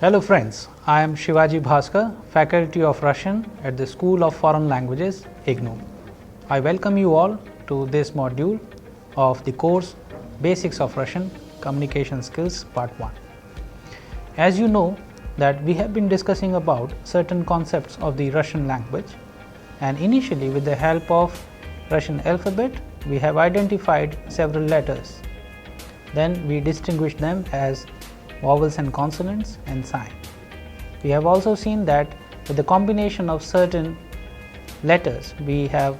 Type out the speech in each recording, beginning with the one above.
Hello friends, I am Shivaji Bhaskar, Faculty of Russian at the School of Foreign Languages, IGNOU. I welcome you all to this module of the course Basics of Russian Communication Skills Part 1. As you know that we have been discussing about certain concepts of the Russian language, and initially with the help of Russian alphabet we have identified several letters. Then we distinguished them as vowels and consonants and sign. We have also seen that with the combination of certain letters we have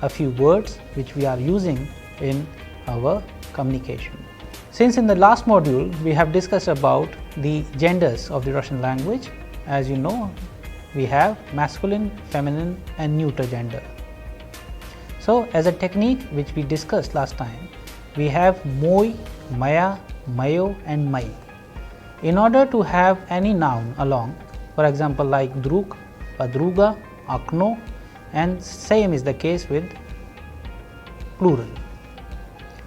a few words which we are using in our communication. Since in the last module we have discussed about the genders of the Russian language, as you know we have masculine, feminine and neuter gender. So as a technique which we discussed last time, we have moi, maya, mayo and mai. In order to have any noun along, for example like druk, padruga, IGNOU, and same is the case with plural.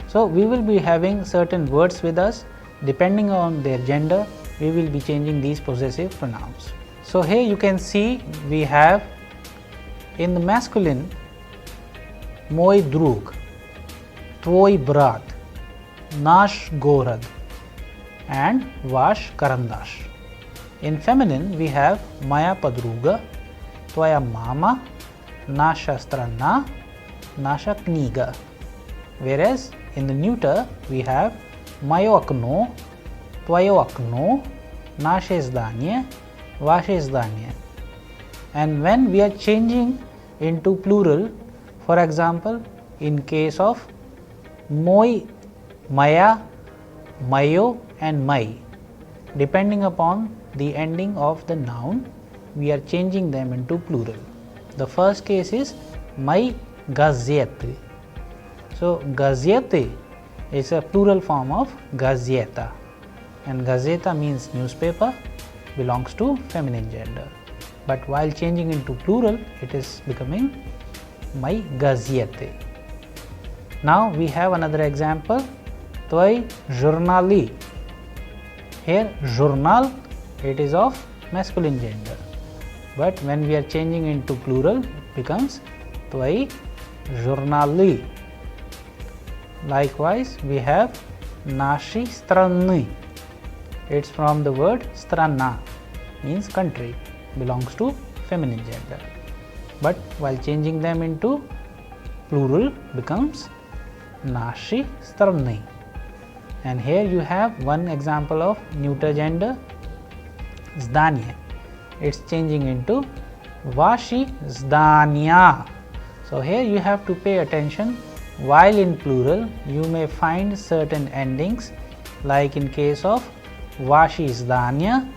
So we will be having certain words with us. Depending on their gender, we will be changing these possessive pronouns. So here you can see we have in the masculine moi drug, tvoi brat, nash gorad and vash karandash. In feminine we have maya padruga, tvaya mama, nasha strana, nasha kniga. Whereas in the neuter we have mayo IGNOU, tvayo IGNOU, nashe zdanye, vashe zdanye. And when we are changing into plural, for example in case of moi, maya, mayo and mai, depending upon the ending of the noun we are changing them into plural. The first case is mai gazete. So gazete is a plural form of gazeta, and gazeta means newspaper, belongs to feminine gender, but while changing into plural it is becoming mai gazete. Now we have another example, tvoi jurnali. Here journal, it is of masculine gender, but when we are changing into plural it becomes tvoi jurnali. Likewise we have nashi strany. It's from the word strana, means country, belongs to feminine gender, but while changing them into plural becomes nashi strany. And here you have one example of neuter gender, zdanye. It's changing into vashi zdanya. So here you have to pay attention. While in plural you may find certain endings, like in case of vashi zdanya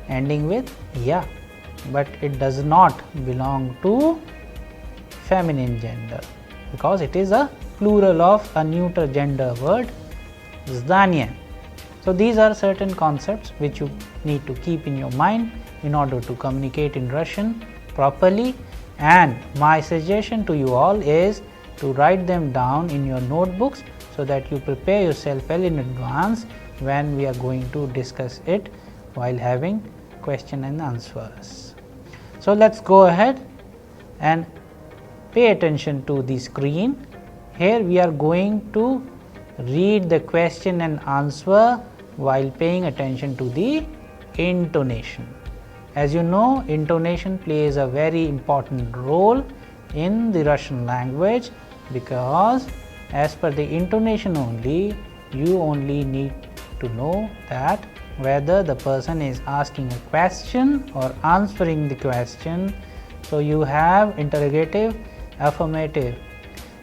ending with ya, but it does not belong to feminine gender because it is a plural of a neuter gender word, zdanya. So these are certain concepts which you need to keep in your mind in order to communicate in Russian properly, and my suggestion to you all is to write them down in your notebooks so that you prepare yourself well in advance when we are going to discuss it while having question and answers. So let's go ahead and pay attention to the screen. Here we are going to read the question and answer while paying attention to the intonation. As you know, intonation plays a very important role in the Russian language, because as per the intonation only, you only need to know that whether the person is asking a question or answering the question. So you have interrogative, affirmative.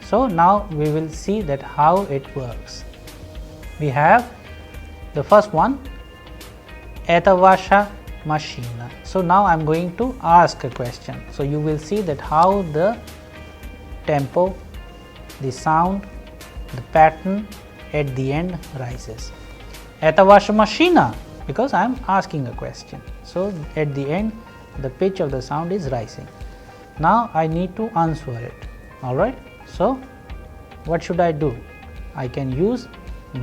So now we will see that how it works. We have the first one, eta vasha machina. So now I am going to ask a question. So you will see that how the tempo, the sound, the pattern at the end rises. Eta vasha machina, because I am asking a question. So at the end the pitch of the sound is rising. Now I need to answer it. Alright. So what should I do? I can use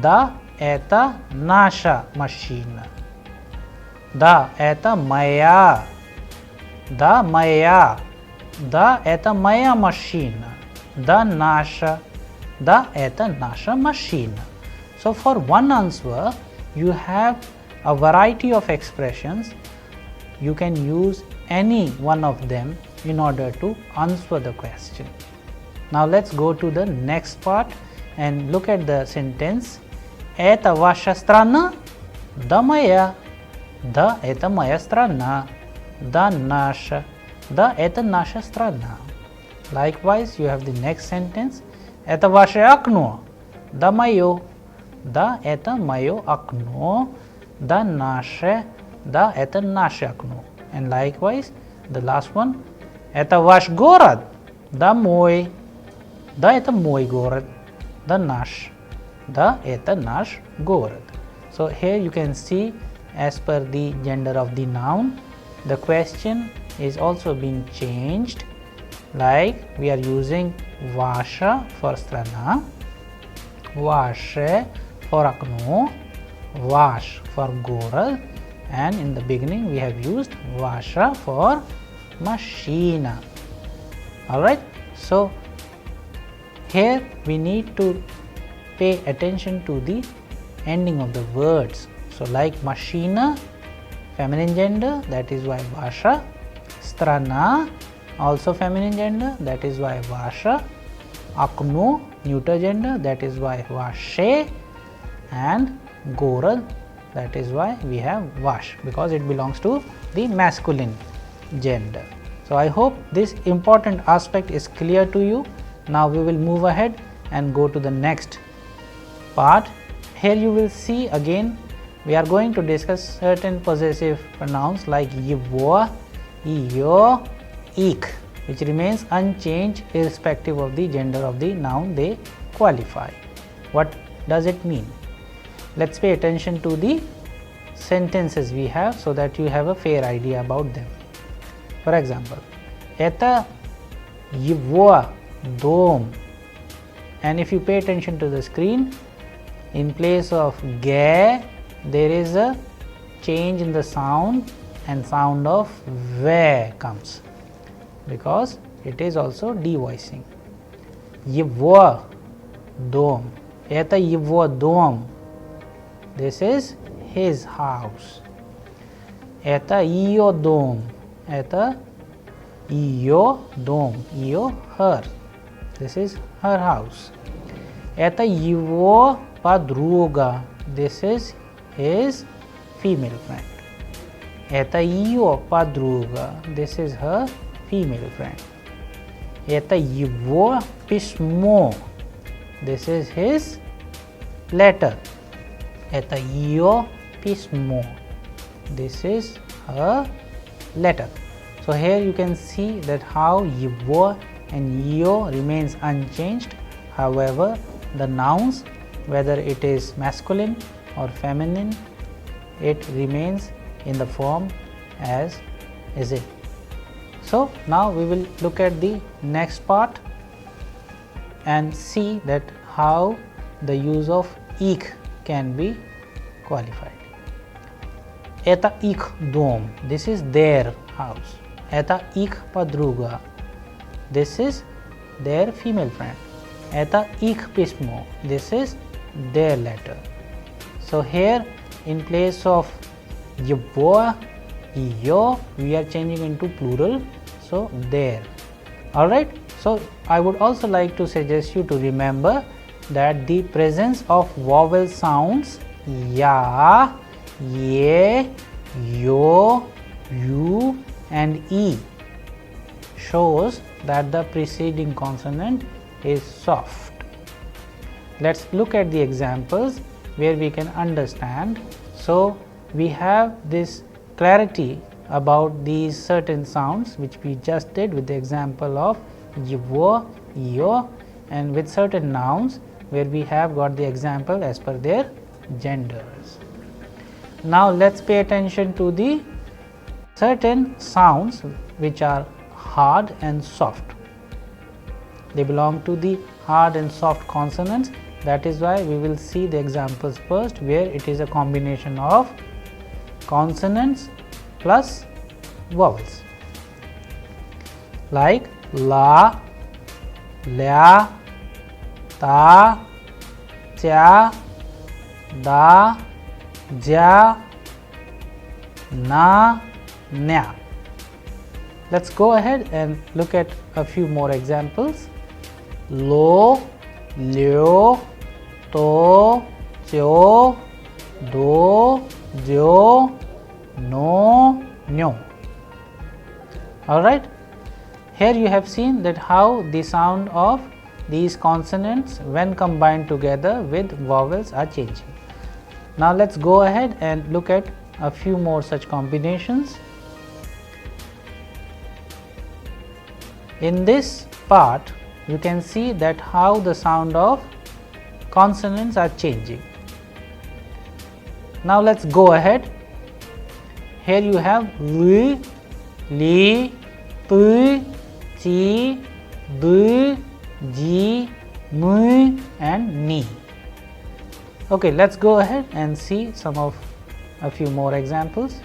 da eta nasha machina. Da eta maya. Da maya. Da eta maya machine. Da nasha. Da eta nasha machine. So for one answer, you have a variety of expressions. You can use any one of them in order to answer the question. Now let's go to the next part and look at the sentence. Это ваша страна? Да моя. Да, это моя страна. Да, наша. Да, это наша страна. Likewise, you have the next sentence. Это ваше окно? Да, мое. Да, это мое окно. Да, наше. Да, это наше окно. And likewise, the last one. Это ваш город? Да, мой. Да, это мой город. Да, наш. Да, это наш город. So here you can see, as per the gender of the noun, the question is also being changed. Like we are using ваша for страна, ваше for окно, ваш for город, and in the beginning we have used ваша for машина. Alright, so here we need to pay attention to the ending of the words. So like machina, feminine gender, that is why vasha. Strana, also feminine gender, that is why vasha. Akno, neuter gender, that is why vashe. And gorad, that is why we have vash, because it belongs to the masculine gender. So I hope this important aspect is clear to you. Now we will move ahead and go to the next part. Here you will see again we are going to discuss certain possessive pronouns like yivo, iyo, ik, which remains unchanged irrespective of the gender of the noun they qualify. What does it mean? Let's pay attention to the sentences we have so that you have a fair idea about them. For example, это его дом, and if you pay attention to the screen, in place of ge there is a change in the sound and sound of ve comes because it is also devoicing. Его дом, это его дом, this is his house. Это ее дом, это ее дом, ее her, this is her house. Это его подруга, this is his female friend. Это ее подруга, this is her female friend. Это его письмо, this is his letter. Это ее письмо, this is her letter. So here you can see that how его and ее remains unchanged. However, the nouns, whether it is masculine or feminine, it remains in the form as is it. So now we will look at the next part and see that how the use of ik can be qualified. Это их дом, this is their house. Это их подруга, this is their female friend. Это их письмо, this is their letter. So here in place of его, ее, we are changing into plural, so their. Alright, so I would also like to suggest you to remember that the presence of vowel sounds ya, ye, yo, you and e shows that the preceding consonant is soft. Let's look at the examples where we can understand. So we have this clarity about these certain sounds which we just did with the example of yivo, iyo, and with certain nouns where we have got the example as per their genders. Now let's pay attention to the certain sounds which are hard and soft. They belong to the hard and soft consonants. That is why we will see the examples first, where it is a combination of consonants plus vowels like la, la, ta, cha, da, ja, na, nya. Let's go ahead and look at a few more examples. Lo, lyo, to, cho, do, jo, no, nyo. Alright, here you have seen that how the sound of these consonants when combined together with vowels are changing. Now let's go ahead and look at a few more such combinations. In this part, you can see that how the sound of consonants are changing. Now let's go ahead. Here you have l, li, p, chi, d, ji, mu and ni. Okay, let's go ahead and see a few more examples.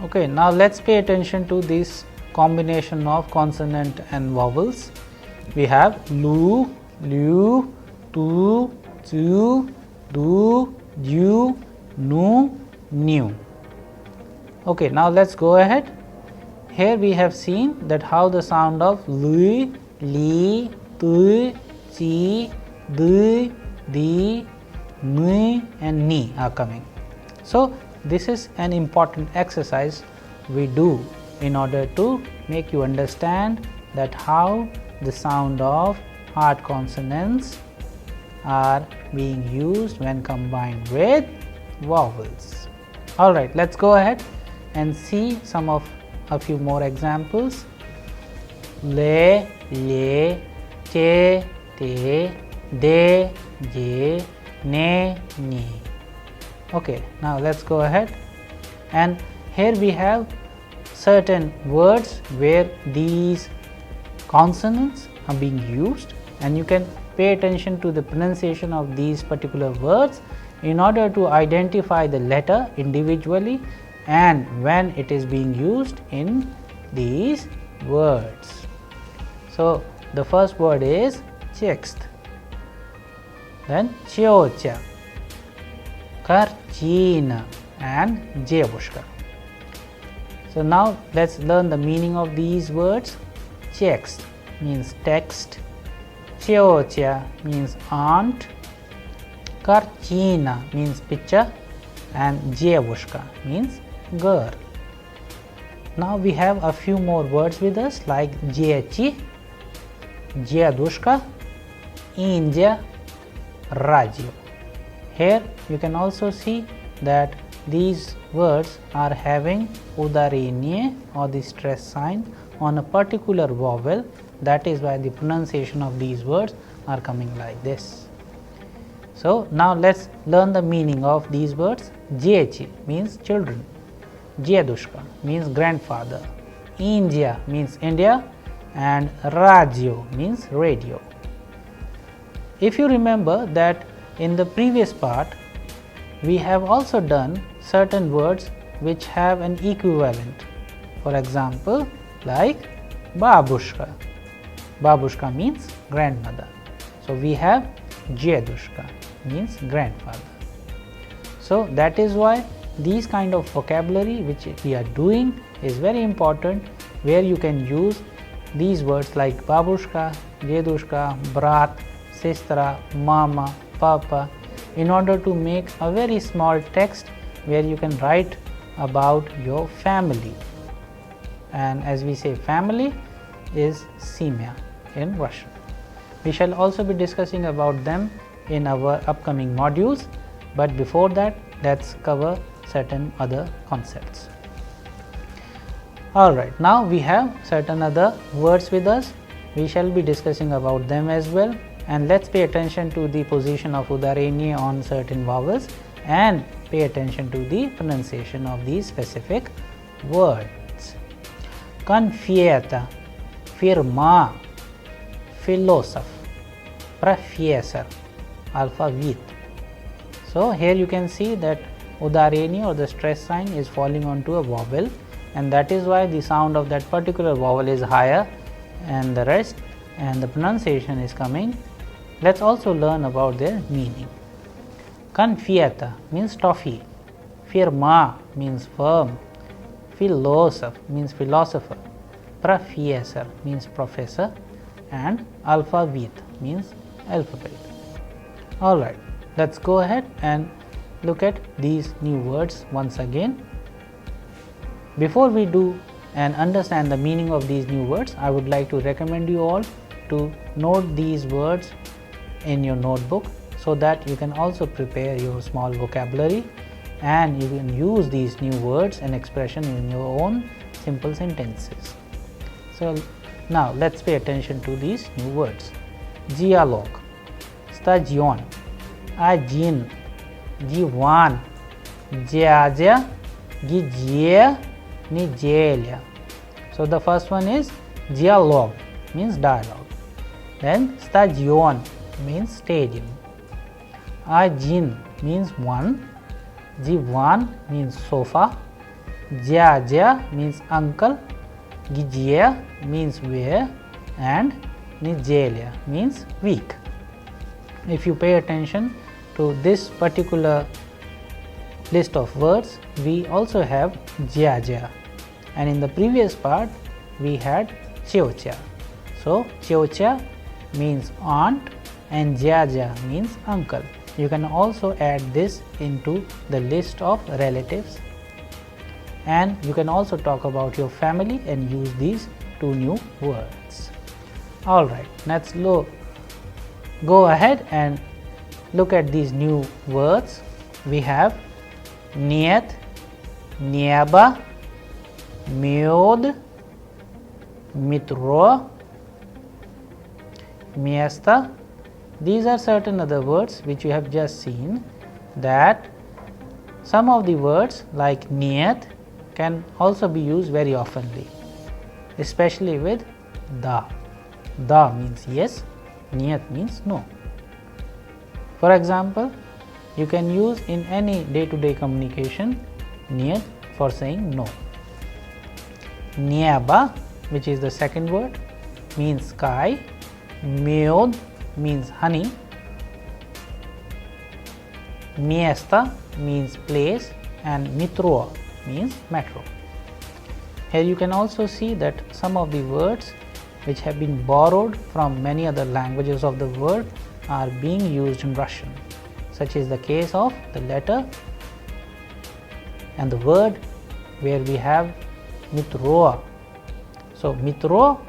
Okay, now let's pay attention to this combination of consonant and vowels. We have lu, liu, tu, chu, du, ju, nu, new. Okay, now let's go ahead. Here we have seen that how the sound of lu, li, tu, chi, du, di, mu and ni are coming. So this is an important exercise we do in order to make you understand that how the sound of hard consonants are being used when combined with vowels. Alright, let's go ahead and see a few more examples. Le, le, che, te, de, je, ne, ni. Okay, now let's go ahead, and here we have certain words where these consonants are being used, and you can pay attention to the pronunciation of these particular words in order to identify the letter individually and when it is being used in these words. So the first word is text, then chiocha, karchina and jevushka. So now let's learn the meaning of these words. Text means text, chiocha means aunt, karchina means picture, and jevushka means girl. Now we have a few more words with us like jechi, jedushka, India, radio. Here you can also see that these words are having udareniye or the stress sign on a particular vowel. That is why the pronunciation of these words are coming like this. So now let's learn the meaning of these words. Jechi means children, jedushka means grandfather, India means India, and radio means radio. If you remember that in the previous part we have also done certain words which have an equivalent. For example, like babushka. Babushka means grandmother. So we have jedushka means grandfather. So that is why these kind of vocabulary which we are doing is very important, where you can use these words like babushka, jedushka, brat, sistra, mama, papa, in order to make a very small text where you can write about your family. And as we say, family is semya in Russian. We shall also be discussing about them in our upcoming modules, but before that let's cover certain other concepts. Alright, now we have certain other words with us. We shall be discussing about them as well, and let's pay attention to the position of udareni on certain vowels and pay attention to the pronunciation of these specific words. Confieta, firma, philosopher, professor, alphabet. So here you can see that udareni or the stress sign is falling onto a vowel, and that is why the sound of that particular vowel is higher and the rest, and the pronunciation is coming. Let's also learn about their meaning. Confieta means toffee, firma means firm, philosopher means philosopher, professor means professor, and alphabet means alphabet. Alright, let's go ahead and look at these new words once again. Before we do and understand the meaning of these new words, I would like to recommend you all to note these words in your notebook so that you can also prepare your small vocabulary and you can use these new words and expression in your own simple sentences. So now let's pay attention to these new words. Dialogue, stagion, agin, divan, diadia, gijia, nigelia. So the first one is dialogue, means dialogue. Then stagion means stadium. Agin means one. Divan means sofa. Diadia means uncle. Gijia means where, and nigelia means week. If you pay attention to this particular list of words, we also have jiaja, and in the previous part we had cheocha. So cheocha means aunt and jiaja means uncle. You can also add this into the list of relatives, and you can also talk about your family and use these two new words. Alright, let's go ahead and look at these new words. We have niyat, niaba, miod, mitro, miesta. These are certain other words which you have just seen, that some of the words like niyat can also be used very oftenly, especially with da. Da means yes, niyat means no. For example, you can use in any day-to-day communication niyat for saying no. Niaba, which is the second word, means sky. Meod means honey. Miesta means place, and mitro means metro. Here you can also see that some of the words which have been borrowed from many other languages of the world are being used in Russian. Such is the case of the letter and the word where we have mitro. So mitro,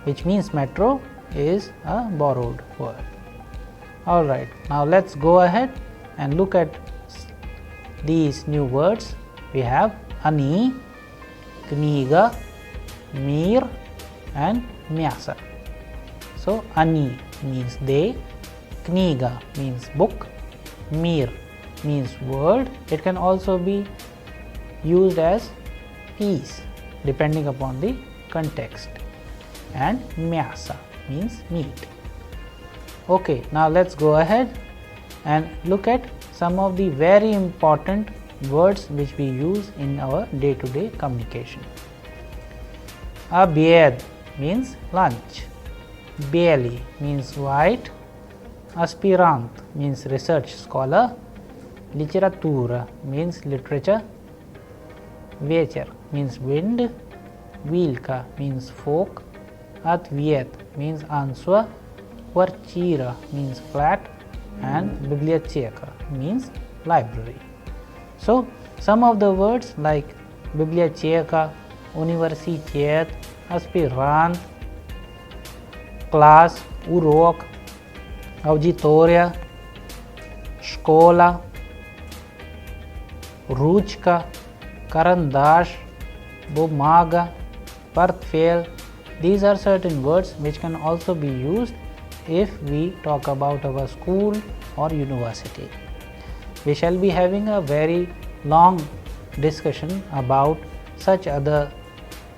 which means metro, is a borrowed word. Alright, now let's go ahead and look at these new words. We have ani, kniga, mir, and myasa. So ani means they, kniga means book, mir means world. It can also be used as peace depending upon the context, and myasa means meat. Okay, now let's go ahead and look at some of the very important words which we use in our day-to-day communication. Abed means lunch. Beli means white. Aspirant means research scholar. Literatura means literature. Vecher means wind. Vilka means folk. Atviet means answer. Kvartira means flat, and biblioteca means library. So some of the words like biblioteca, universitet, aspirant, class, urok, auditoria, школа, ручка, карандаш, бумага, портфель. These are certain words which can also be used if we talk about our school or university. We shall be having a very long discussion about such other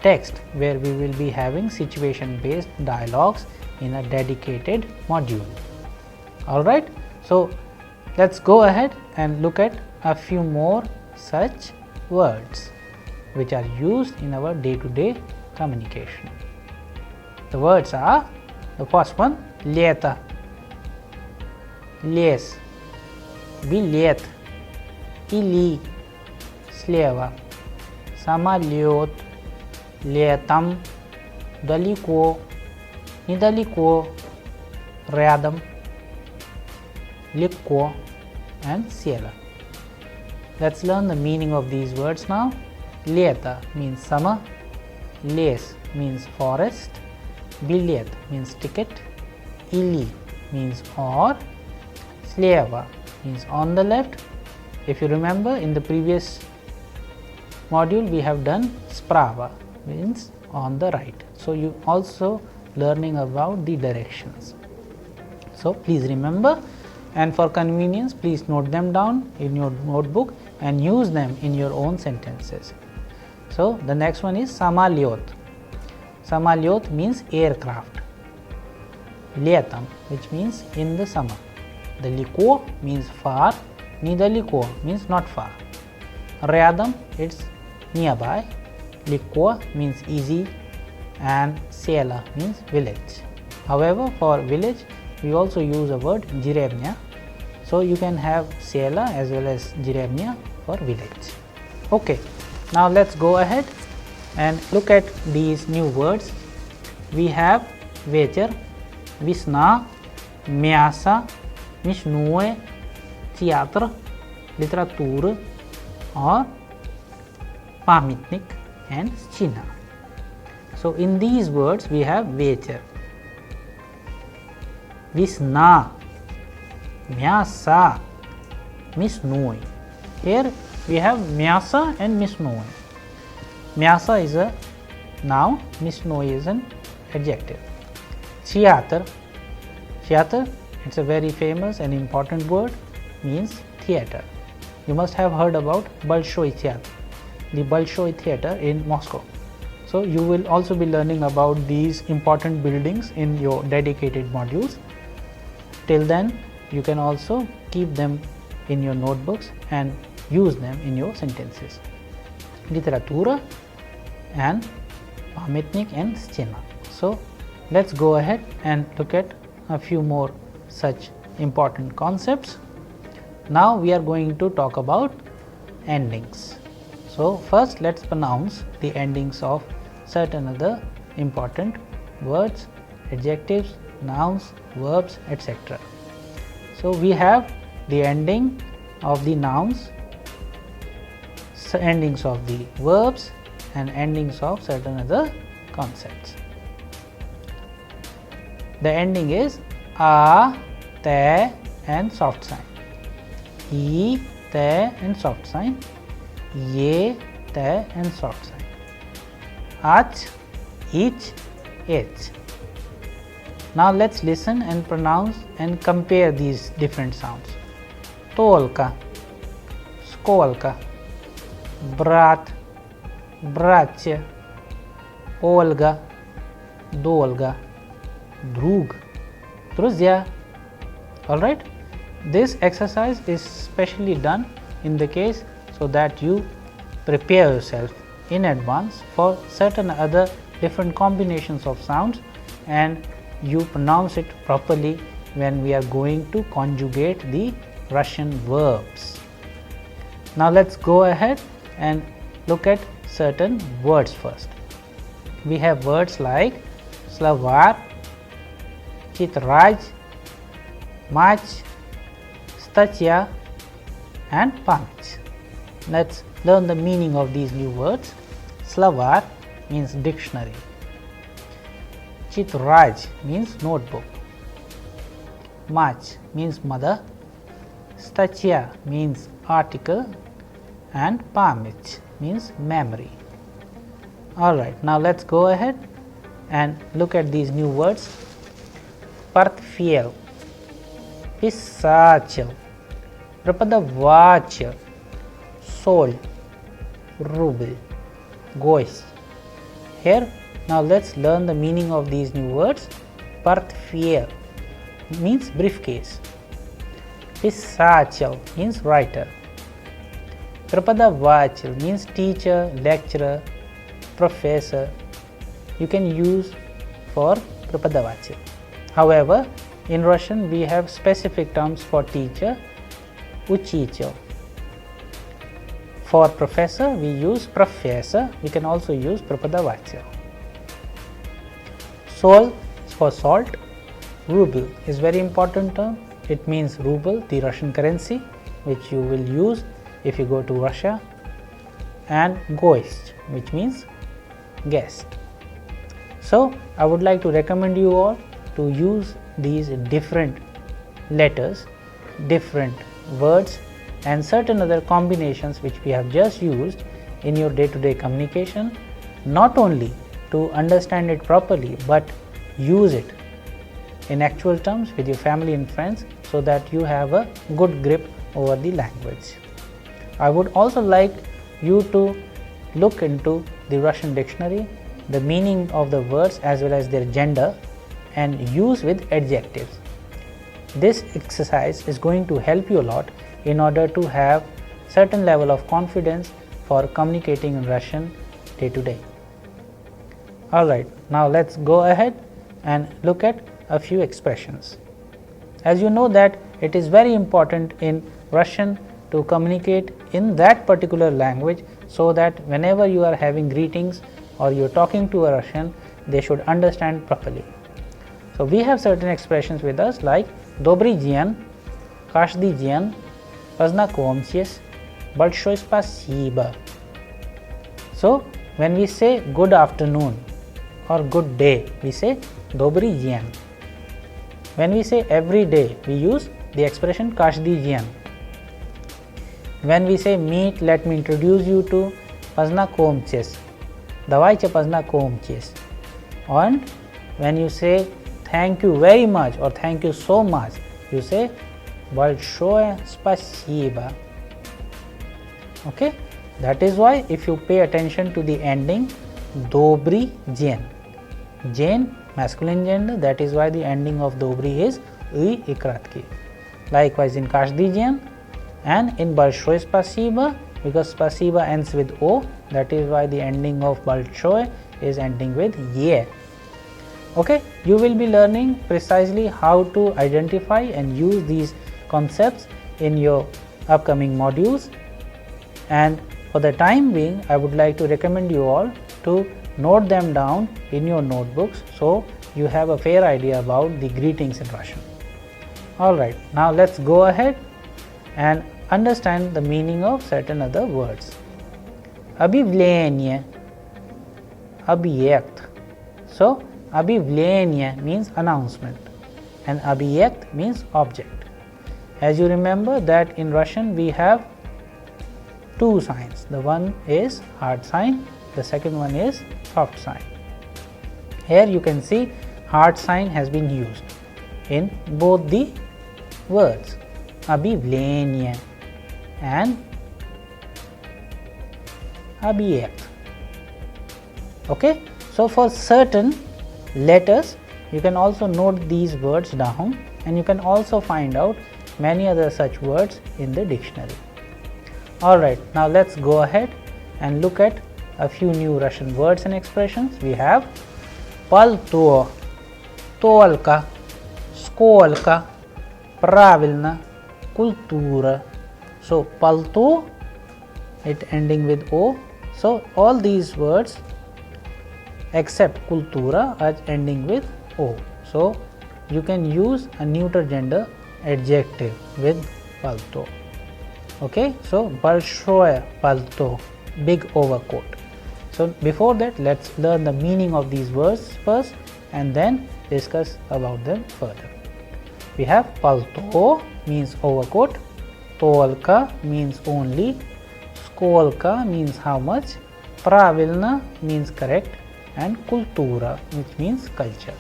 text where we will be having situation based dialogues in a dedicated module. Alright, so let's go ahead and look at a few more such words which are used in our day-to-day communication. The words are, the first one, лето, лес, билет, или, слева, самолет, летом, далеко, недалеко, рядом, легко, and села. Let's learn the meaning of these words now. Лето means summer, лес means forest, билет means ticket, или means or, слева means on the left. If you remember, in the previous module we have done sprava, means on the right. So you also learning about the directions. So please remember, and for convenience please note them down in your notebook and use them in your own sentences. So the next one is samolет. Samolет means aircraft. Летом, which means in the summer. Далеко means far, недалеко means not far. Рядом, it's nearby. Легко means easy, and села means village. However, for village we also use a word деревня, so you can have села as well as деревня for village. Okay, now let's go ahead and look at these new words. We have вечер, весна, мясо, ночное, театр, литература, or памятник and стена. So in these words we have вечер, весна, мясо, мясной. Here we have мясо and мясной. Мясо is a noun, мясной is an adjective. Theater, theater, it's a very famous and important word, means theater. You must have heard about Bolshoi theater, the Bolshoi theater in Moscow. So you will also be learning about these important buildings in your dedicated modules. Till then you can also keep them in your notebooks and use them in your sentences. Literatura and памятник and стена. So let's go ahead and look at a few more such important concepts. Now we are going to talk about endings. So first let's pronounce the endings of certain other important words, adjectives, nouns, verbs, etc. So we have the ending of the nouns, endings of the verbs, and endings of certain other concepts. The ending is a, te and soft sign, e, te and soft sign, ye, te and soft sign, ach, ich, h. Now let's listen and pronounce and compare these different sounds. Толка, сколько, брат, братья, Ольга, долго, друг, друзья. Alright, this exercise is specially done in the case so that you prepare yourself in advance for certain other different combinations of sounds and you pronounce it properly when we are going to conjugate the Russian verbs. Now let's go ahead and look at certain words first. We have words like Slavar, Chitraj, Mach, Statya and Pamch. Let's learn the meaning of these new words. Slavar means dictionary. Chitraj means notebook. Mach means mother. Statya means article, and pamich means memory. Alright, now let's go ahead and look at these new words. Портфель, писатель, преподаватель, соль, рубль, гость. Here, now let's learn the meaning of these new words. Портфель means briefcase. Писатель means writer. Преподаватель means teacher, lecturer, professor. You can use for преподаватель. However, in Russian we have specific terms for teacher, учитель. For professor we use professor. We can also use преподаватель. Sol for salt. Ruble is very important term. It means ruble, the Russian currency, which you will use if you go to Russia. And goist, which means guest. So I would like to recommend you all to use these different letters, different words and certain other combinations which we have just used in your day-to-day communication, not only to understand it properly but use it in actual terms with your family and friends so that you have a good grip over the language. I would also like you to look into the Russian dictionary, the meaning of the words as well as their gender, and use with adjectives. This exercise is going to help you a lot in order to have certain level of confidence for communicating in Russian day to day. Alright, now let's go ahead and look at a few expressions. As you know that it is very important in Russian to communicate in that particular language so that whenever you are having greetings or you are talking to a Russian, they should understand properly. So we have certain expressions with us like Добрый день, каждый день, познакомьтесь, большое спасибо. So when we say good afternoon or good day, we say Добрый день. When we say every day, we use the expression каждый день. When we say meet, let me introduce you to, познакомьтесь, давайте познакомьтесь. And when you say thank you very much or thank you so much, you say большое спасибо. Okay, that is why if you pay attention to the ending добрый день, день masculine gender, that is why the ending of добрый is и кратки. Likewise in каждый день and in большое спасибо, because спасибо ends with o, that is why the ending of большое is ending with ye. Okay, you will be learning precisely how to identify and use these concepts in your upcoming modules, and for the time being I would like to recommend you all to note them down in your notebooks so you have a fair idea about the greetings in Russian. Alright, now let's go ahead and understand the meaning of certain other words. Объявление, объект. So объявление means announcement and объект means object. As you remember that in Russian we have two signs. The one is hard sign, the second one is soft sign. Here you can see hard sign has been used in both the words объявление and объект. Okay, so for certain letters you can also note these words down, and you can also find out many other such words in the dictionary. Alright, now let's go ahead and look at a few new Russian words and expressions. We have пальто, только, сколько, правильно, культура. So пальто, it ending with o. So all these words except kultura are ending with o. So you can use a neuter gender adjective with пальто. Okay, so большое пальто, big overcoat. So before that, let's learn the meaning of these words first and then discuss about them further. We have пальто means overcoat, только means only, сколько means how much, правильно means correct, and kultura which means culture.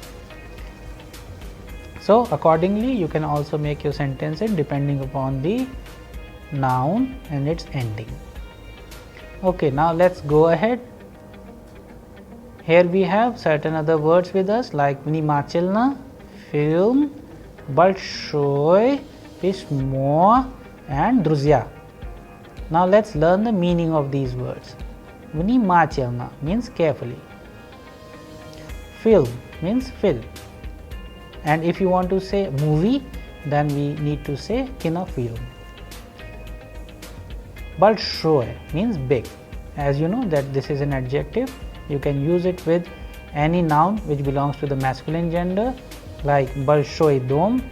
So accordingly you can also make your sentences depending upon the noun and its ending. Okay, now let's go ahead. Here we have certain other words with us like внимательно, film, большой, письмо and друзья. Now let's learn the meaning of these words. Vnimatelna means carefully. Film means film. And if you want to say movie, then we need to say kinofilm. Большое means big. As you know that this is an adjective, you can use it with any noun which belongs to the masculine gender, like большой дом.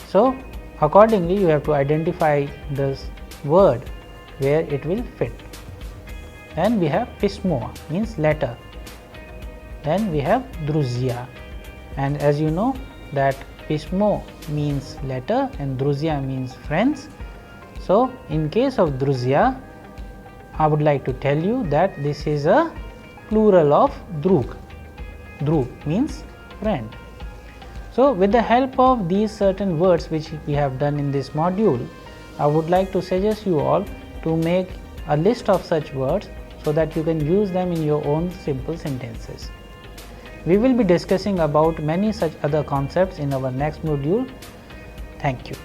So accordingly you have to identify this word where it will fit. Then we have pismo means letter. Then we have druzya, and as you know that pismo means letter and druzya means friends. So in case of druzya, I would like to tell you that this is a plural of drug. Drug means friend. So with the help of these certain words which we have done in this module, I would like to suggest you all to make a list of such words so that you can use them in your own simple sentences. We will be discussing about many such other concepts in our next module. Thank you.